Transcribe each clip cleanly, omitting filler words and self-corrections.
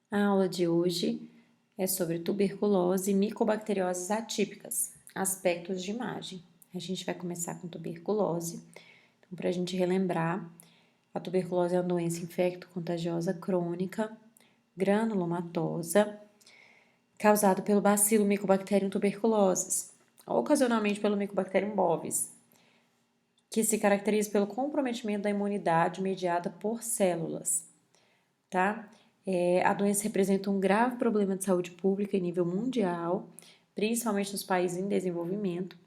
A aula de hoje é sobre tuberculose e micobacterioses atípicas, aspectos de imagem. A gente vai começar com tuberculose. Então, para a gente relembrar, a tuberculose é uma doença infecto-contagiosa crônica, granulomatosa, causada pelo bacilo Mycobacterium tuberculosis, ocasionalmente pelo Mycobacterium bovis, que se caracteriza pelo comprometimento da imunidade mediada por células, tá? A doença representa um grave problema de saúde pública em nível mundial, principalmente nos países em desenvolvimento.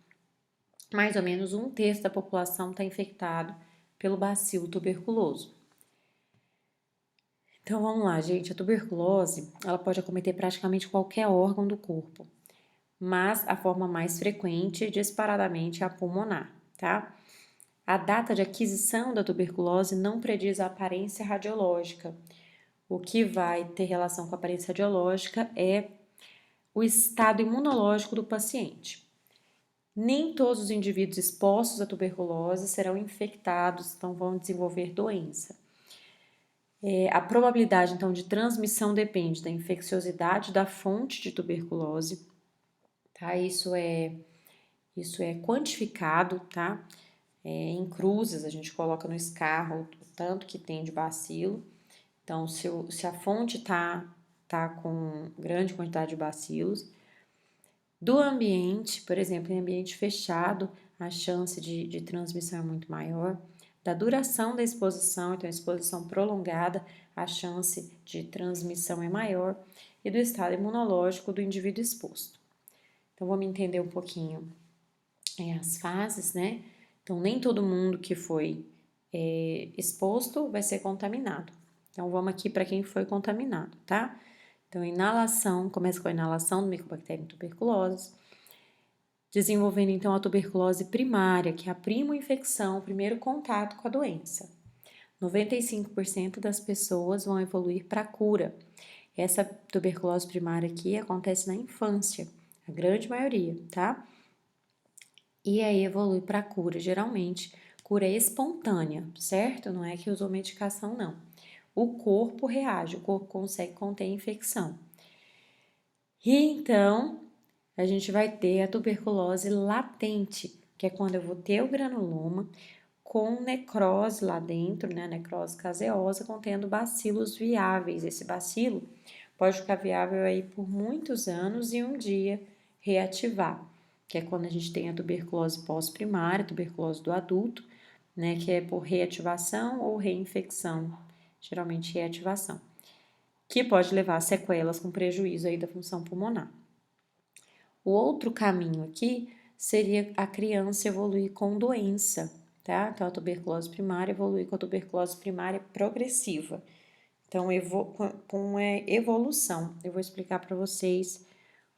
Mais ou menos um terço da população está infectado pelo bacilo tuberculoso. Então vamos lá, gente. A tuberculose ela pode acometer praticamente qualquer órgão do corpo, mas a forma mais frequente, disparadamente, é a pulmonar, tá? A data de aquisição da tuberculose não prediz a aparência radiológica. O que vai ter relação com a aparência radiológica é o estado imunológico do paciente. Nem todos os indivíduos expostos à tuberculose serão infectados, então vão desenvolver doença. A probabilidade, então, de transmissão depende da infecciosidade da fonte de tuberculose, tá? Isso é quantificado, tá? Em cruzes, a gente coloca no escarro o tanto que tem de bacilo. Então, se a fonte tá com grande quantidade de bacilos, do ambiente, por exemplo, em ambiente fechado, a chance de transmissão é muito maior. Da duração da exposição, então, exposição prolongada, a chance de transmissão é maior. E do estado imunológico do indivíduo exposto. Então, vamos entender um pouquinho as fases, né? Então, nem todo mundo que foi exposto vai ser contaminado. Então, vamos aqui para quem foi contaminado, tá? Então, inalação, começa com a inalação do Mycobacterium tuberculosis, desenvolvendo então a tuberculose primária, que é a primo-infecção, o primeiro contato com a doença. 95% das pessoas vão evoluir para a cura. Essa tuberculose primária aqui acontece na infância, a grande maioria, tá? E aí evolui para a cura, geralmente cura espontânea, certo? Não é que usou medicação, não. O corpo reage, o corpo consegue conter a infecção. E então, a gente vai ter a tuberculose latente, que é quando eu vou ter o granuloma com necrose lá dentro, né? Necrose caseosa, contendo bacilos viáveis. Esse bacilo pode ficar viável aí por muitos anos e um dia reativar, que é quando a gente tem a tuberculose pós-primária, tuberculose do adulto, né? Que é por reativação ou reinfecção, geralmente reativação, que pode levar a sequelas com prejuízo aí da função pulmonar. O outro caminho aqui seria a criança evoluir com doença, tá? Então, a tuberculose primária evolui com a tuberculose primária progressiva. Então, com evolução, eu vou explicar para vocês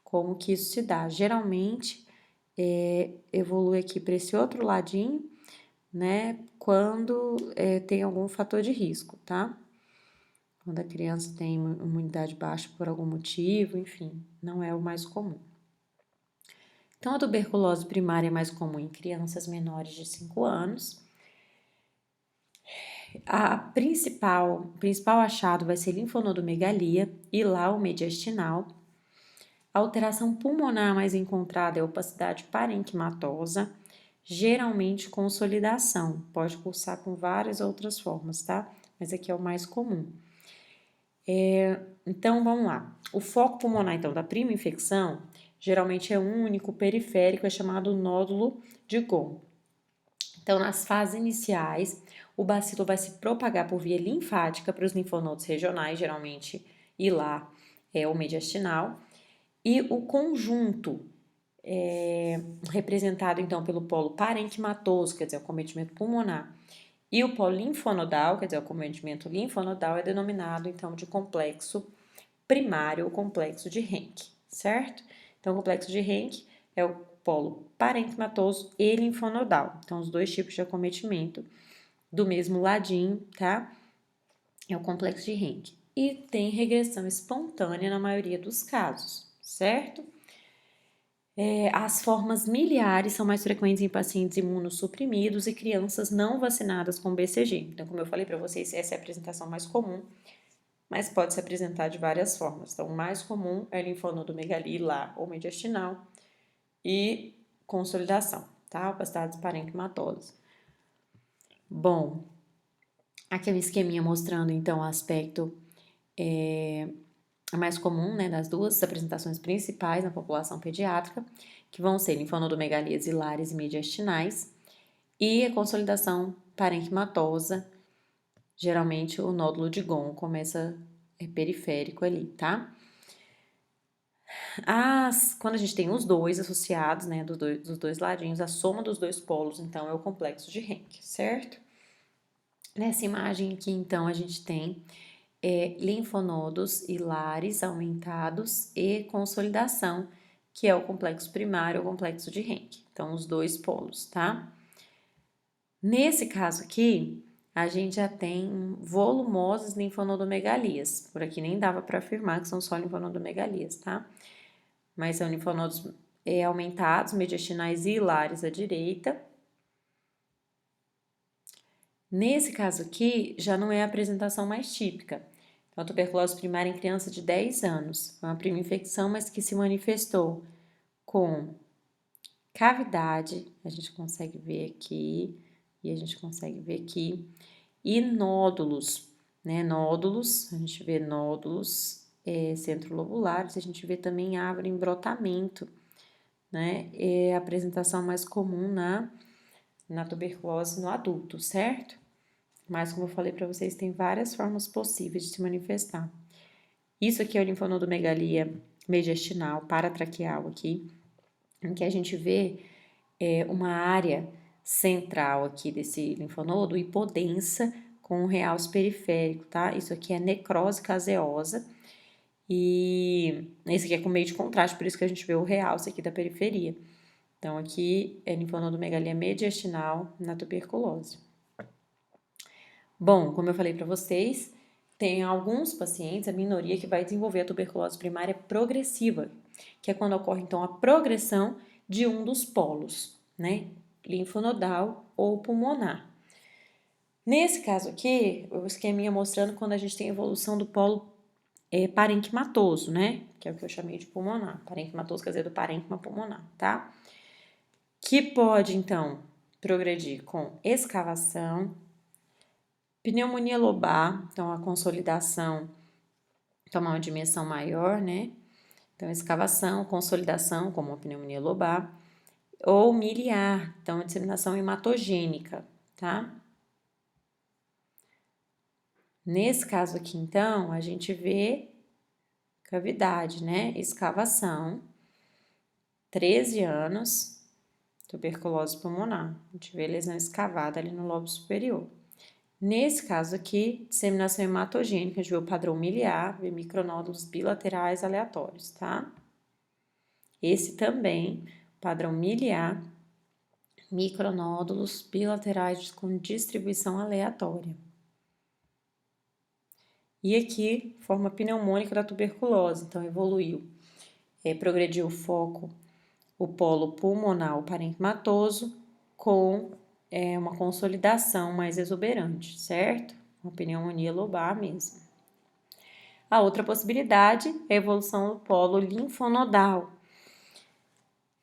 como que isso se dá. Geralmente, evolui aqui para esse outro ladinho, né? Quando tem algum fator de risco, tá? Quando a criança tem imunidade baixa por algum motivo, enfim, não é o mais comum. Então, a tuberculose primária é mais comum em crianças menores de 5 anos. O principal achado vai ser linfonodomegalia e lá o mediastinal. A alteração pulmonar mais encontrada é a opacidade parenquimatosa, geralmente consolidação. Pode cursar com várias outras formas, tá? Mas aqui é o mais comum. Então, vamos lá. O foco pulmonar, então, da prima infecção, geralmente é único, periférico, é chamado nódulo de Gom. Então, nas fases iniciais, o bacilo vai se propagar por via linfática para os linfonodos regionais, geralmente, e lá é o mediastinal. E o conjunto representado, então, pelo polo parenquimatoso, quer dizer, o acometimento pulmonar, e o polo linfonodal, quer dizer, o acometimento linfonodal, é denominado, então, de complexo primário ou complexo de Henke, certo? Então, o complexo de Henke é o polo parenquimatoso e linfonodal. Então, os dois tipos de acometimento do mesmo ladinho, tá? É o complexo de Henke. E tem regressão espontânea na maioria dos casos, certo? As formas miliares são mais frequentes em pacientes imunossuprimidos e crianças não vacinadas com BCG. Então, como eu falei para vocês, essa é a apresentação mais comum, mas pode se apresentar de várias formas. Então, o mais comum é linfonodomegalia hilar ou mediastinal e consolidação, tá? Opacidades parenquimatosas. Bom, aqui é um esqueminha mostrando, então, o aspecto mais comum, né, das duas apresentações principais na população pediátrica, que vão ser linfonodomegalias hilares e mediastinais, e a consolidação parenquimatosa, geralmente o nódulo de Gon começa periférico ali, tá? Quando a gente tem os dois associados, né, dos dois ladinhos, a soma dos dois polos, então, é o complexo de Henck, certo? Nessa imagem aqui, então, a gente tem linfonodos hilares aumentados e consolidação, que é o complexo primário, o complexo de Henck. Então, os dois polos, tá? Nesse caso aqui, a gente já tem volumosas linfonodomegalias. Por aqui nem dava para afirmar que são só linfonodomegalias, tá? Mas são linfonodos aumentados, mediastinais e hilares à direita. Nesse caso aqui, já não é a apresentação mais típica. Então, a tuberculose primária em criança de 10 anos. Foi uma prima infecção, mas que se manifestou com cavidade, a gente consegue ver aqui, e a gente consegue ver aqui, e nódulos, né? Nódulos, a gente vê nódulos centrolobulares, a gente vê também árvore em brotamento, né? É a apresentação mais comum na tuberculose no adulto, certo? Mas, como eu falei para vocês, tem várias formas possíveis de se manifestar. Isso aqui é o linfonodomegalia mediastinal, paratraqueal aqui, em que a gente vê uma área central aqui desse linfonodo hipodensa com o realce periférico, tá? Isso aqui é necrose caseosa e esse aqui é com meio de contraste, por isso que a gente vê o realce aqui da periferia. Então, aqui é linfonodomegalia mediastinal na tuberculose. Bom, como eu falei para vocês, tem alguns pacientes, a minoria, que vai desenvolver a tuberculose primária progressiva, que é quando ocorre, então, a progressão de um dos polos, né? Linfonodal ou pulmonar. Nesse caso aqui, o esqueminha mostrando quando a gente tem evolução do polo parenquimatoso, né? Que é o que eu chamei de pulmonar. Parenquimatoso quer dizer do parênquima pulmonar, tá? Que pode, então, progredir com escavação, pneumonia lobar, então a consolidação toma uma dimensão maior, né? Então, escavação, consolidação, como a pneumonia lobar, ou miliar, então a disseminação hematogênica, tá? Nesse caso aqui, então, a gente vê cavidade, né? Escavação, 13 anos, tuberculose pulmonar. A gente vê lesão escavada ali no lobo superior. Nesse caso aqui, disseminação hematogênica, a gente vê o padrão miliar, vê micronódulos bilaterais aleatórios, tá? Esse também, padrão miliar, micronódulos bilaterais com distribuição aleatória. E aqui, forma pneumônica da tuberculose, então evoluiu, progrediu o foco, o polo pulmonar, o parenquimatoso, com uma consolidação mais exuberante, certo? Uma pneumonia lobar mesmo. A outra possibilidade é a evolução do polo linfonodal.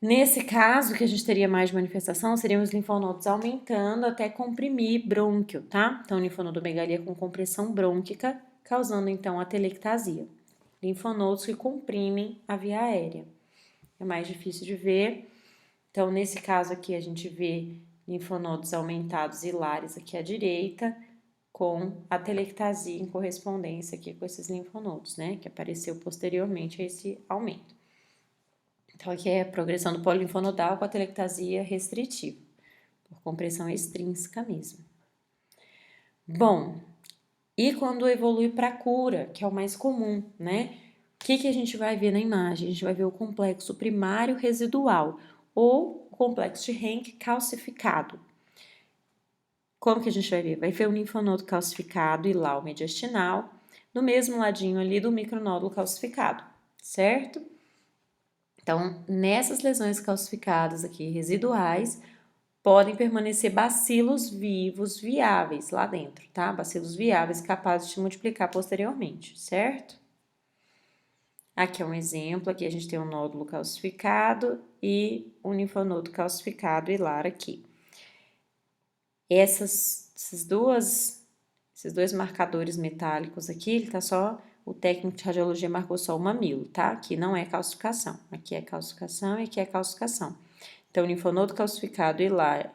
Nesse caso, que a gente teria mais de manifestação, seriam os linfonodos aumentando até comprimir brônquio, tá? Então, linfonodomegalia com compressão brônquica, causando, então, a telectasia. Linfonodos que comprimem a via aérea. É mais difícil de ver. Então, nesse caso aqui, a gente vê linfonodos aumentados hilares aqui à direita, com a telectasia em correspondência aqui com esses linfonodos, né? Que apareceu posteriormente a esse aumento. Então, aqui é a progressão do polo linfonodal com a telectasia restritiva, por compressão extrínseca mesmo. Bom, e quando evolui para a cura, que é o mais comum, né? O que a gente vai ver na imagem? A gente vai ver o complexo primário residual ou o complexo de Henck calcificado. Como que a gente vai ver? Vai ver o linfonodo calcificado e lá o mediastinal, no mesmo ladinho ali do micronódulo calcificado, certo? Então, nessas lesões calcificadas aqui residuais, podem permanecer bacilos vivos viáveis lá dentro, tá? Bacilos viáveis capazes de se multiplicar posteriormente, certo? Aqui é um exemplo, aqui a gente tem um nódulo calcificado e um linfonodo calcificado hilar aqui. Esses dois marcadores metálicos aqui, ele tá só, o técnico de radiologia marcou só o mamilo, tá? Aqui não é calcificação, aqui é calcificação e aqui é calcificação. Então, linfonodo calcificado hilar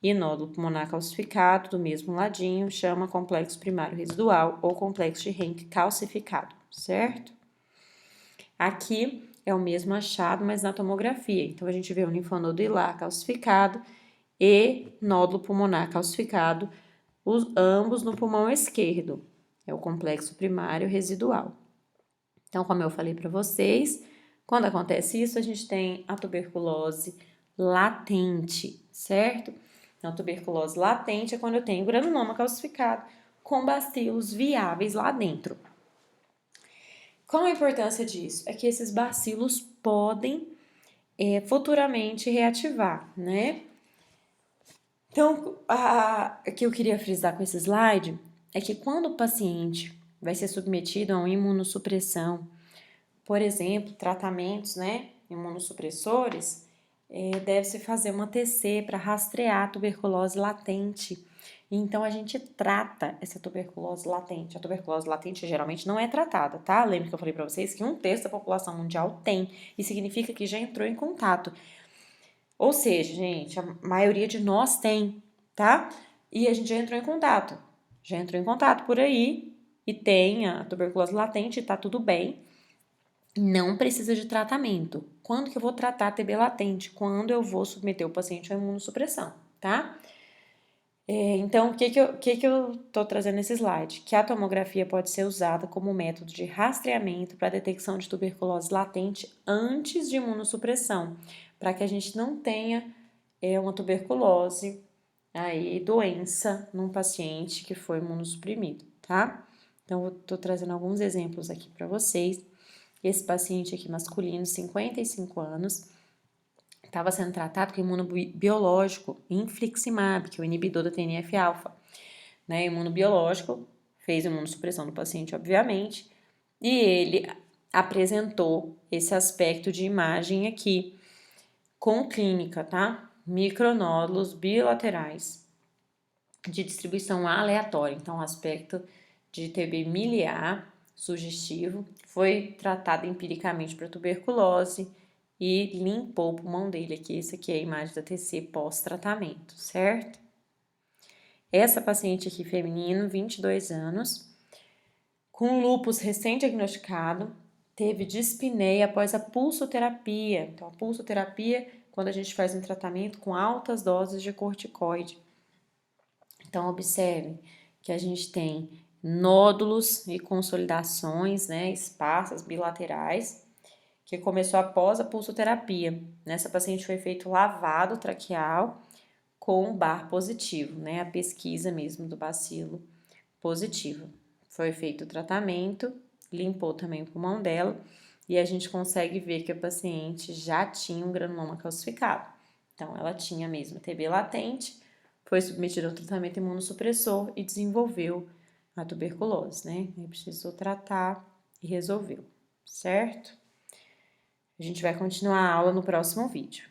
e nódulo pulmonar calcificado, do mesmo ladinho, chama complexo primário residual ou complexo de Henke calcificado, certo? Aqui é o mesmo achado, mas na tomografia. Então, a gente vê um linfonodo hilar calcificado e nódulo pulmonar calcificado, ambos no pulmão esquerdo. É o complexo primário residual. Então, como eu falei para vocês, quando acontece isso, a gente tem a tuberculose latente, certo? Então, tuberculose latente é quando eu tenho granuloma calcificado com bacilos viáveis lá dentro. Qual a importância disso? É que esses bacilos podem futuramente reativar, né? Então, o que eu queria frisar com esse slide é que quando o paciente vai ser submetido a uma imunossupressão, por exemplo, tratamentos, né, imunossupressores, deve-se fazer uma TC para rastrear a tuberculose latente. Então, a gente trata essa tuberculose latente. A tuberculose latente geralmente não é tratada, tá? Lembra que eu falei para vocês que 1/3 da população mundial tem, e significa que já entrou em contato. Ou seja, gente, a maioria de nós tem, tá? E a gente já entrou em contato. Já entrou em contato por aí e tem a tuberculose latente, tá tudo bem. Não precisa de tratamento. Quando que eu vou tratar a TB latente? Quando eu vou submeter o paciente à imunossupressão, tá? Então, o que eu tô trazendo nesse slide? Que a tomografia pode ser usada como método de rastreamento para detecção de tuberculose latente antes de imunossupressão, para que a gente não tenha uma tuberculose, aí doença num paciente que foi imunossuprimido, tá? Então, eu tô trazendo alguns exemplos aqui para vocês. Esse paciente aqui masculino, 55 anos, estava sendo tratado com imunobiológico, infliximab, que é o inibidor da TNF-alfa, né? Imunobiológico, fez imunossupressão do paciente, obviamente, e ele apresentou esse aspecto de imagem aqui, com clínica, tá? Micronódulos bilaterais de distribuição aleatória, então aspecto de TB miliar sugestivo, foi tratado empiricamente para tuberculose e limpou o pulmão dele aqui. Essa aqui é a imagem da TC pós-tratamento, certo? Essa paciente aqui, feminino, 22 anos, com lúpus recém-diagnosticado, teve dispneia após a pulsoterapia. Então, a pulsoterapia, quando a gente faz um tratamento com altas doses de corticoide. Então, observe que a gente tem nódulos e consolidações, né, esparsas bilaterais, que começou após a pulsoterapia. Nessa paciente foi feito lavado traqueal com bar positivo, né, a pesquisa mesmo do bacilo positivo. Foi feito o tratamento, limpou também o pulmão dela e a gente consegue ver que a paciente já tinha um granuloma calcificado. Então, ela tinha mesmo TB latente, foi submetida ao tratamento imunossupressor e desenvolveu a tuberculose, né? E precisou tratar e resolveu, certo? A gente vai continuar a aula no próximo vídeo.